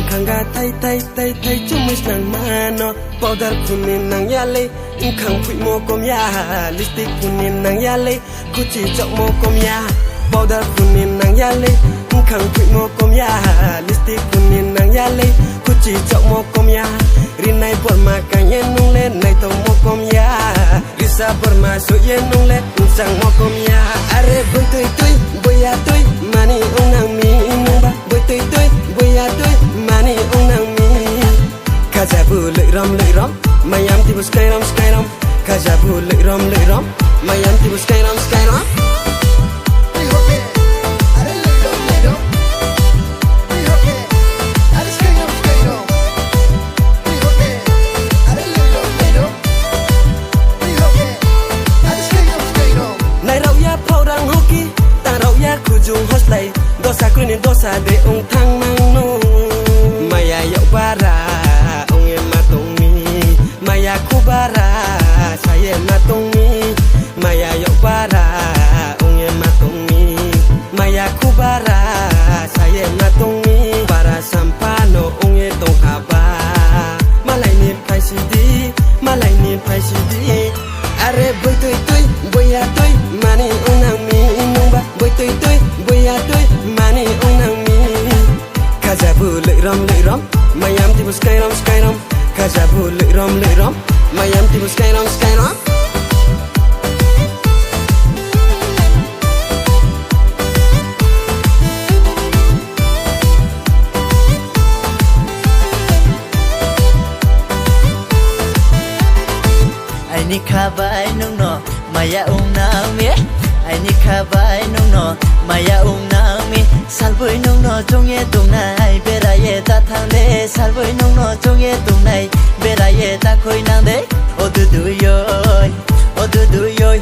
khanga thay chumis nang mano powder kunin nang yale khang phui mo kom ya lipstick kunin nang yale kuchi chok mo kom ya powder kunin nang yale khang phui mo kom ya lipstick kunin nang yale kuchi chok mo kom ya rinai por ma kan yen nung le nai to mo kom ya risa por ma so yen nung le sang mo kom ya are boy toy boya toy mani ong nang mi nung ba boy toy boya toy mani ong nang mi kajabu lợi ram mayam ti bus kairam kajabu lợi ram mayam ti bus kairam kujung hoslay dosa kunin dosa de ong thang mang no maya yau bara ong em matong mi maya kubara saya matong mi maya yau bara ong em matong mi maya kubara saya matong mi para sampano ong e tong haba malai ni phai sidi are boy toy boya toy mani ong nang mi nung ba boy toy boya toy mani ong nang mi kajabu lợi ram mayam ti bus kairam kajabu lợi ram mayam ti bus kairam ai ni khabai nung no maya ong nang mi ai ni khabai nung no maya ong nang mi salboi nung no jongye tung nai beraye ta thang de salboi nung no jongye tung nai beraye ta khoi nang de o du du yoy o du du yoy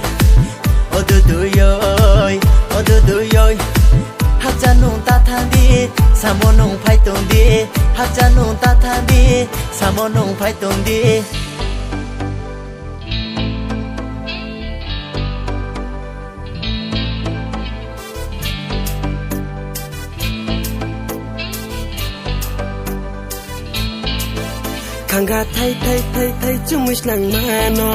o du du yoy o du du yoy hak cha nung ta thang di samo nung phai tung di hak cha nung ta thang di samo nung phai tung di khanga thay chumis nang mano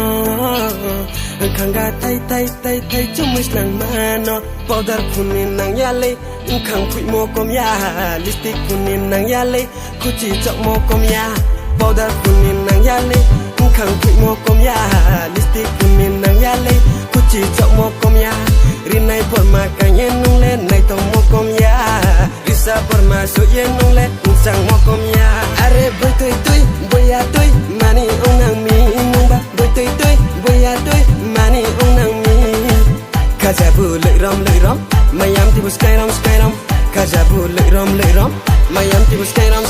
khanga thay chumis nang mano powder kunin nang yale khang phui mo kom ya lipstick kunin nang yale kuchi chok mo kom ya powder kunin nang yale khang phui mo kom ya lipstick kunin nang yale kuchi chok mo kom ya rinai por ma kan yen nung le nai to mo kom ya risa por ma so yen nung le sang mo kom ya are boy toy boya toy mani ong nang mi nung ba boy toy boya toy mani ong nang mi kajabu lợi ram mayam ti bus kairam kajabu lợi ram mayam ti bus kairam